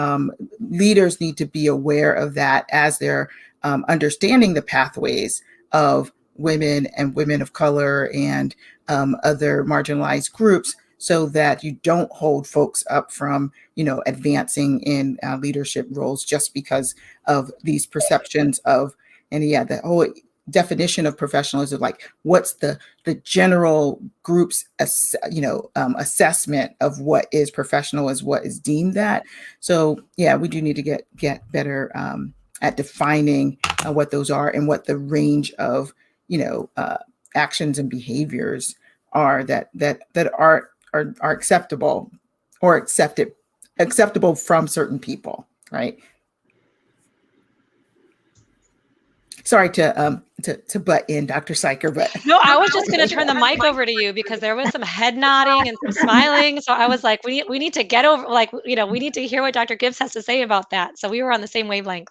Speaker 3: leaders need to be aware of that as they're understanding the pathways of women and women of color and other marginalized groups, so that you don't hold folks up from, advancing in leadership roles just because of these perceptions of, and yeah, the whole definition of professionalism, like what's the general group's, assessment of what is professional as what is deemed that. So yeah, we do need to get better at defining what those are and what the range of, actions and behaviors are that are acceptable or acceptable from certain people, right? Sorry to butt in, Dr. Siker, but
Speaker 1: no, I was just going to turn the mic over to you because there was some head nodding and some smiling. So I was like, we need to get over, we need to hear what Dr. Gibbs has to say about that. So we were on the same wavelength.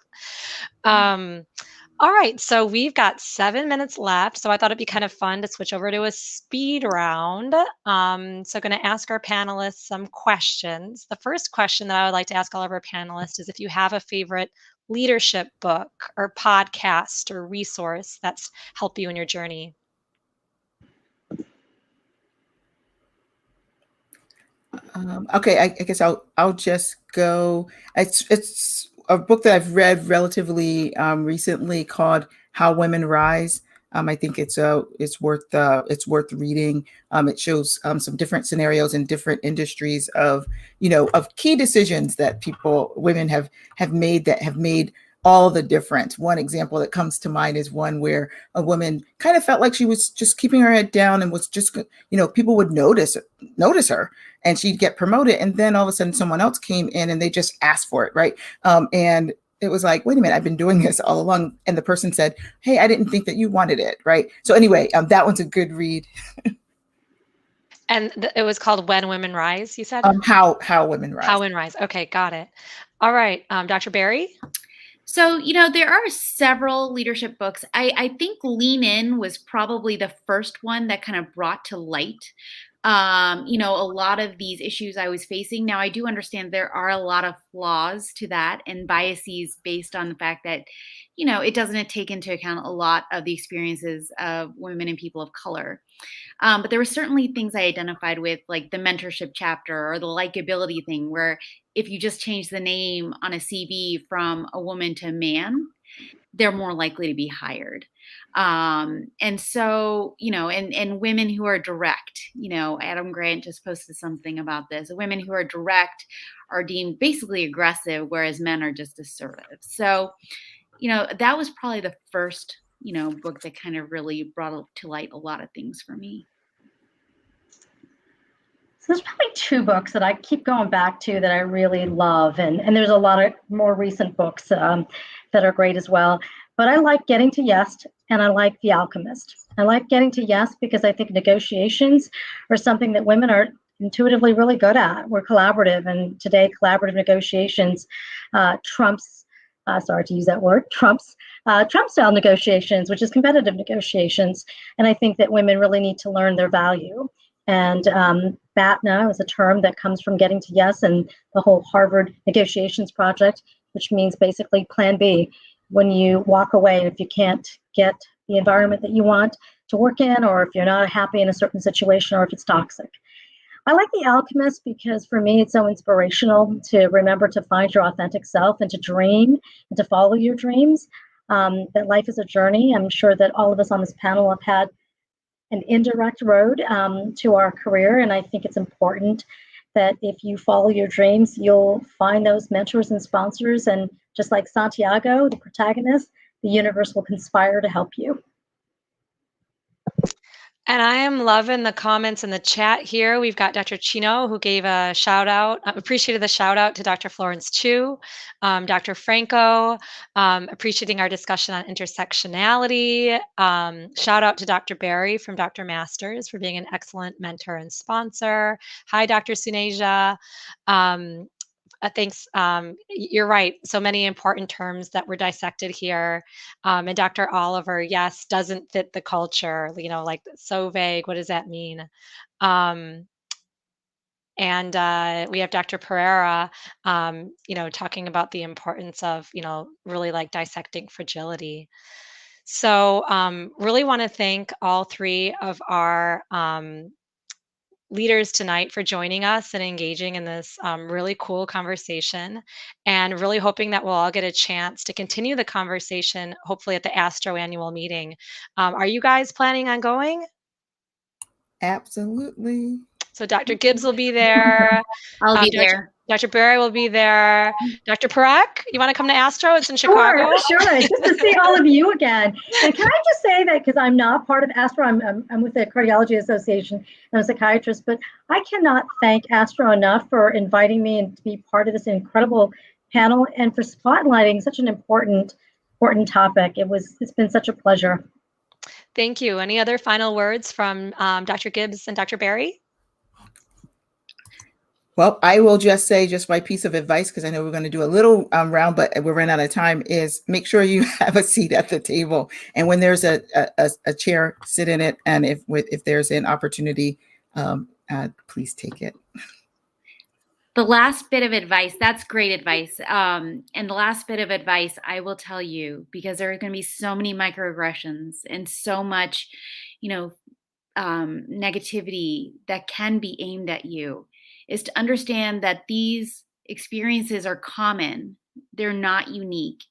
Speaker 1: All right, so we've got 7 minutes left. So I thought it'd be kind of fun to switch over to a speed round. So going to ask our panelists some questions. The first question that I would like to ask all of our panelists is if you have a favorite leadership book or podcast or resource that's helped you in your journey.
Speaker 3: Okay, I guess I'll just go. It's a book that I've read relatively recently called How Women Rise. I think it's worth reading. It shows some different scenarios in different industries of key decisions that women have made all the difference. One example that comes to mind is one where a woman kind of felt like she was just keeping her head down and was just, people would notice her and she'd get promoted. And then all of a sudden someone else came in and they just asked for it. Right. And it was like, wait a minute, I've been doing this all along. And the person said, hey, I didn't think that you wanted it, right? So anyway, that one's a good read.
Speaker 1: And it was called When Women Rise, you said?
Speaker 3: How Women Rise.
Speaker 1: How Women Rise. Okay, got it. All right, Dr. Barry?
Speaker 2: So, there are several leadership books. I think Lean In was probably the first one that kind of brought to light, a lot of these issues I was facing. Now, I do understand there are a lot of flaws to that and biases based on the fact that, it doesn't take into account a lot of the experiences of women and people of color. But there were certainly things I identified with, like the mentorship chapter or the likability thing, where if you just change the name on a CV from a woman to a man, they're more likely to be hired. And so, and women who are direct, Adam Grant just posted something about this. Women who are direct are deemed basically aggressive, whereas men are just assertive. So, that was probably the first, book that kind of really brought to light a lot of things for me.
Speaker 4: So there's probably two books that I keep going back to that I really love, and there's a lot of more recent books that are great as well. But I like Getting to Yes, and I like The Alchemist. I like Getting to Yes because I think negotiations are something that women are intuitively really good at. We're collaborative, and today collaborative negotiations trumps, sorry to use that word, trumps Trump-style negotiations, which is competitive negotiations. And I think that women really need to learn their value. And BATNA is a term that comes from Getting to Yes and the whole Harvard negotiations project, which means basically Plan B. When you walk away, if you can't get the environment that you want to work in, or if you're not happy in a certain situation, or if it's toxic. I like The Alchemist because for me, it's so inspirational to remember to find your authentic self and to dream and to follow your dreams. That life is a journey. I'm sure that all of us on this panel have had an indirect road to our career. And I think it's important that if you follow your dreams, you'll find those mentors and sponsors. And just like Santiago, the protagonist, the universe will conspire to help you.
Speaker 1: And I am loving the comments in the chat here. We've got Dr. Chino, who gave a shout out, appreciated the shout out to Dr. Florence Chu, Dr. Franco, appreciating our discussion on intersectionality. Shout out to Dr. Barry from Dr. Masters for being an excellent mentor and sponsor. Hi, Dr. Suneja. Thanks. You're right. So many important terms that were dissected here. And Dr. Oliver, yes, doesn't fit the culture, like so vague. What does that mean? And we have Dr. Pereira, talking about the importance of, really like dissecting fragility. So really want to thank all three of our leaders tonight for joining us and engaging in this really cool conversation, and really hoping that we'll all get a chance to continue the conversation, hopefully at the ASTRO annual meeting. Are you guys planning on going?
Speaker 3: Absolutely.
Speaker 1: So Dr. Gibbs will be there.
Speaker 2: I'll be there.
Speaker 1: Dr. Barry will be there. Dr. Parekh, you want to come to ASTRO? It's in Chicago.
Speaker 4: Sure. Just to see all of you again. And can I just say that because I'm not part of ASTRO, I'm with the Cardiology Association and I'm a psychiatrist, but I cannot thank ASTRO enough for inviting me and to be part of this incredible panel and for spotlighting such an important topic. It's been such a pleasure.
Speaker 1: Thank you. Any other final words from Dr. Gibbs and Dr. Barry?
Speaker 3: Well, I will just say my piece of advice, because I know we're going to do a little round, but we're running out of time, is make sure you have a seat at the table. And when there's a chair, sit in it. And if there's an opportunity, please take it.
Speaker 2: The last bit of advice, that's great advice. And the last bit of advice I will tell you, because there are going to be so many microaggressions and so much, negativity that can be aimed at you, is to understand that these experiences are common. They're not unique.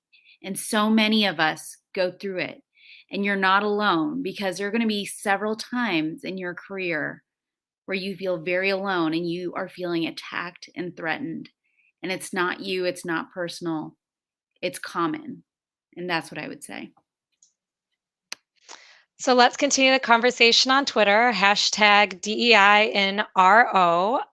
Speaker 2: And so many of us go through it. And you're not alone, because there are going to be several times in your career where you feel very alone and you are feeling attacked and threatened. And it's not you, it's not personal, it's common. And that's what I would say. So
Speaker 1: let's continue the conversation on Twitter, #DEINRO.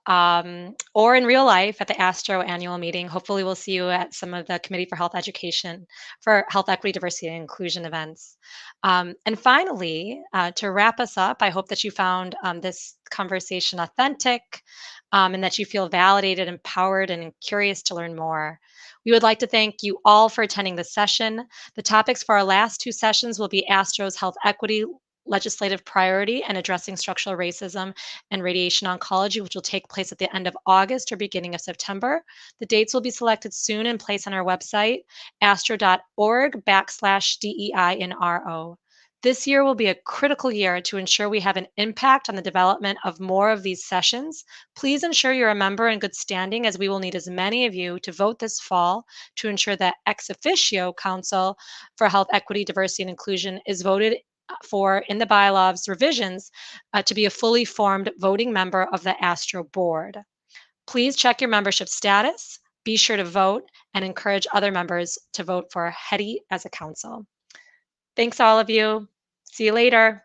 Speaker 1: or in real life at the ASTRO annual meeting. Hopefully, we'll see you at some of the Committee for Health Education for Health Equity, Diversity, and Inclusion events. And finally, to wrap us up, I hope that you found this conversation authentic and that you feel validated, empowered, and curious to learn more. We would like to thank you all for attending this session. The topics for our last two sessions will be ASTRO's Health Equity Legislative Priority and Addressing Structural Racism and Radiation Oncology, which will take place at the end of August or beginning of September. The dates will be selected soon and placed on our website, astro.org/DEINRO. This year will be a critical year to ensure we have an impact on the development of more of these sessions. Please ensure you're a member in good standing, as we will need as many of you to vote this fall to ensure that ex officio Council for Health Equity, Diversity, and Inclusion is voted for in the bylaws revisions to be a fully formed voting member of the ASTRO board. Please check your membership status, be sure to vote, and encourage other members to vote for HEDI as a council. Thanks all of you. See you later.